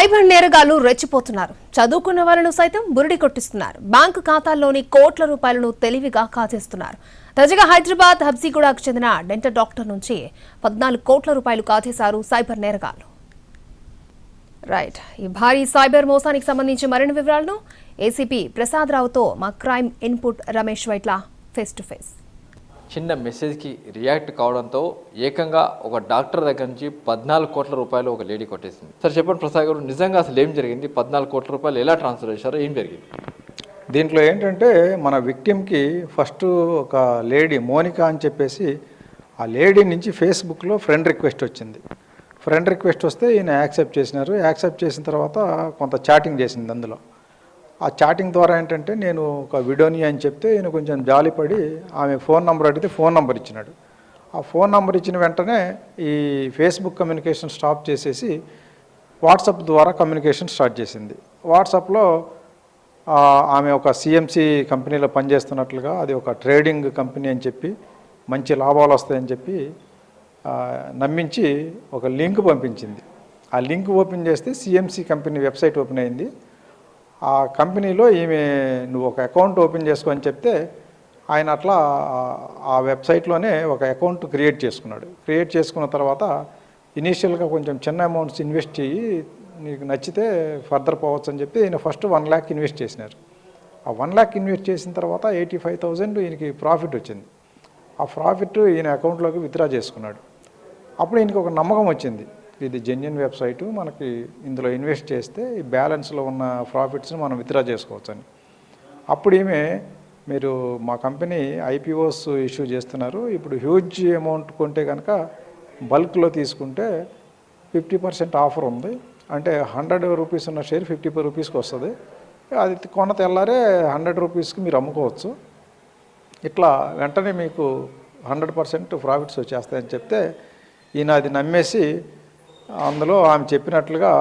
Cyber నేరగాళ్లు రెచ్చిపోతున్నారు. చదువుకున్న వాళ్లను సైతం బురిడి కొట్టిస్తున్నారు. బ్యాంకు ఖాతాల్లోని కోట్ల రూపాయలను తెలివిగా కాజేస్తున్నారు. తాజాగా హైదరాబాద్ హబ్సిగూడకు చెందిన డెంటల్ డాక్టర్ నుంచి 14 కోట్ల రూపాయలు కాజేశారు సైబర్ నేరగాళ్లు. రైట్, ఈ భారీ సైబర్ మోసానికి సంబంధించి మరిన్ని వివరాలను ఏసీపీ ప్రసాద్ రావుతో మా crime input Ramesh Vaitla face to face. చిన్న మెసేజ్కి రియాక్ట్ కావడంతో ఏకంగా ఒక డాక్టర్ దగ్గర నుంచి 14 కోట్ల రూపాయలు ఒక లేడీ కొట్టేసింది. సార్ చెప్పండి ప్రసాద్ గారు, నిజంగా అసలు ఏం జరిగింది? 14 కోట్ల రూపాయలు ఎలా ట్రాన్స్ఫర్ చేశారో, ఏం జరిగింది? దీంట్లో ఏంటంటే మన విక్టిమ్కి ఫస్ట్ ఒక లేడీ మోనికా అని చెప్పేసి ఆ లేడీ నుంచి ఫేస్బుక్లో ఫ్రెండ్ రిక్వెస్ట్ వచ్చింది. ఫ్రెండ్ రిక్వెస్ట్ వస్తే ఈయన యాక్సెప్ట్ చేసినారు. యాక్సెప్ట్ చేసిన తర్వాత కొంత చాటింగ్ చేసింది. అందులో ఆ చాటింగ్ ద్వారా ఏంటంటే నేను ఒక విడోని అని చెప్తే ఈయన కొంచెం జాలిపడి ఆమె ఫోన్ నెంబర్ అడిగితే ఫోన్ నెంబర్ ఇచ్చినాడు. ఆ ఫోన్ నెంబర్ ఇచ్చిన వెంటనే ఈ ఫేస్బుక్ కమ్యూనికేషన్ స్టాప్ చేసేసి వాట్సాప్ ద్వారా కమ్యూనికేషన్ స్టార్ట్ చేసింది. వాట్సాప్లో ఆమె ఒక సిఎంసి కంపెనీలో పనిచేస్తున్నట్లుగా, అది ఒక ట్రేడింగ్ కంపెనీ అని చెప్పి మంచి లాభాలు వస్తాయని చెప్పి నమ్మించి ఒక లింక్ పంపించింది. ఆ లింక్ ఓపెన్ చేస్తే సిఎంసి కంపెనీ వెబ్సైట్ ఓపెన్ అయింది. ఆ కంపెనీలో ఈమె నువ్వు ఒక అకౌంట్ ఓపెన్ చేసుకో అని చెప్తే ఆయన అట్లా ఆ వెబ్సైట్లోనే ఒక అకౌంట్ క్రియేట్ చేసుకున్నాడు. క్రియేట్ చేసుకున్న తర్వాత ఇనీషియల్గా కొంచెం చిన్న అమౌంట్స్ ఇన్వెస్ట్ చెయ్యి, నీకు నచ్చితే ఫర్దర్ పోవచ్చు అని చెప్పి ఈయన ఫస్ట్ 1 lakh ఇన్వెస్ట్ చేసినారు. ఆ 1 lakh ఇన్వెస్ట్ చేసిన తర్వాత 85,000 ఈయనకి ప్రాఫిట్ వచ్చింది. ఆ ప్రాఫిట్ ఈయన అకౌంట్లోకి విత్డ్రా చేసుకున్నాడు. అప్పుడు ఈయనకి ఒక నమ్మకం వచ్చింది, ఇది జెన్యున్ వెబ్సైటు, మనకి ఇందులో ఇన్వెస్ట్ చేస్తే ఈ బ్యాలెన్స్లో ఉన్న ప్రాఫిట్స్ని మనం విత్డ్రా చేసుకోవచ్చు అని. అప్పుడు ఈమె, మీరు మా కంపెనీ ఐపీఓస్ ఇష్యూ చేస్తున్నారు, ఇప్పుడు హ్యూజ్ అమౌంట్ కొంటే కనుక బల్క్లో తీసుకుంటే 50% ఆఫర్ ఉంది, అంటే 100 రూపీస్ ఉన్న షేర్ 50 రూపీస్కి వస్తుంది, అది కొన్న తెల్లారే 100 రూపీస్కి మీరు అమ్ముకోవచ్చు, ఇట్లా వెంటనే మీకు 100% ప్రాఫిట్స్ వచ్చేస్తాయని చెప్తే ఈయన అది నమ్మేసి అందులో ఆమె చెప్పినట్లుగా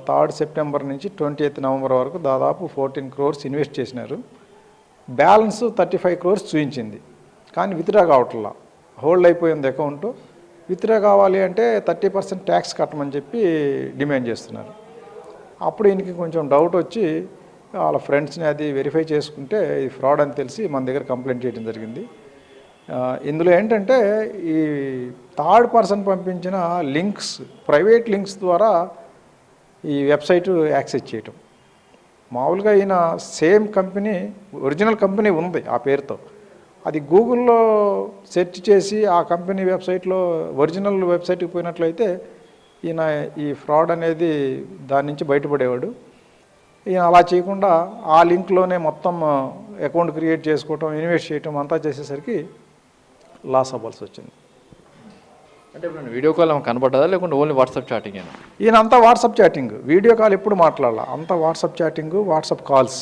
3rd September నుంచి 20th November వరకు దాదాపు 14 crores ఇన్వెస్ట్ చేసినారు. బ్యాలెన్స్ 35 crores చూపించింది, కానీ విత్డ్రా కావట్లా, హోల్డ్ అయిపోయింది అకౌంట్. విత్డ్రా కావాలి అంటే 30% ట్యాక్స్ కట్టమని చెప్పి డిమాండ్ చేస్తున్నారు. అప్పుడు ఈయనకి కొంచెం డౌట్ వచ్చి వాళ్ళ ఫ్రెండ్స్ని అది వెరిఫై చేసుకుంటే ఇది ఫ్రాడ్ అని తెలిసి మన దగ్గర కంప్లైంట్ చేయడం జరిగింది. ఇందులో ఏంటంటే ఈ థర్డ్ పర్సన్ పంపించిన లింక్స్, ప్రైవేట్ లింక్స్ ద్వారా ఈ వెబ్సైట్ యాక్సెస్ చేయటం. మామూలుగా ఈయన సేమ్ కంపెనీ, ఒరిజినల్ కంపెనీ ఉంది ఆ పేరుతో, అది గూగుల్లో సెర్చ్ చేసి ఆ కంపెనీ వెబ్సైట్లో ఒరిజినల్ వెబ్సైట్కి పోయినట్లయితే ఈయన ఈ ఫ్రాడ్ అనేది దాని నుంచి బయటపడేవాడు. ఈయన అలా చేయకుండా ఆ లింక్లోనే మొత్తం అకౌంట్ క్రియేట్ చేసుకోవటం, ఇన్వెస్ట్ చేయటం అంతా చేసేసరికి లాస్ అవ్వాల్సి వచ్చింది. అంటే ఇప్పుడు వీడియో కాల్ కనబడ్డదా, లేకుంటే ఓన్లీ వాట్సాప్ చాటింగ్? ఈయన అంతా వాట్సాప్ చాటింగ్, వీడియో కాల్ ఎప్పుడు మాట్లాడాల, అంతా వాట్సాప్ చాటింగ్, వాట్సాప్ కాల్స్.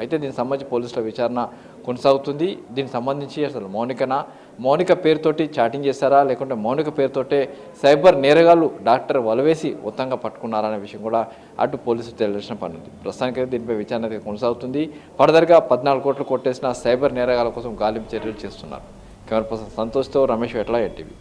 అయితే దీనికి సంబంధించి పోలీసుల విచారణ కొనసాగుతుంది. దీనికి సంబంధించి అసలు మౌనిక పేరుతోటి చాటింగ్ చేశారా, లేకుంటే మౌనిక పేరుతోటే సైబర్ నేరగాళ్ళు డాక్టర్ వలవేసి ఉత్తంగా పట్టుకున్నారనే విషయం కూడా అటు పోలీసులు తెలియాల్సిన పని ఉంది. ప్రస్తుతానికైతే దీనిపై విచారణ కొనసాగుతుంది. ఫర్దర్గా 14 కోట్లు కొట్టేసిన సైబర్ నేరగాళ్ళ కోసం గాలింపు చర్యలు చేస్తున్నారు. Camera person సంతోష్తో Ramesh వెట్ల, NTV.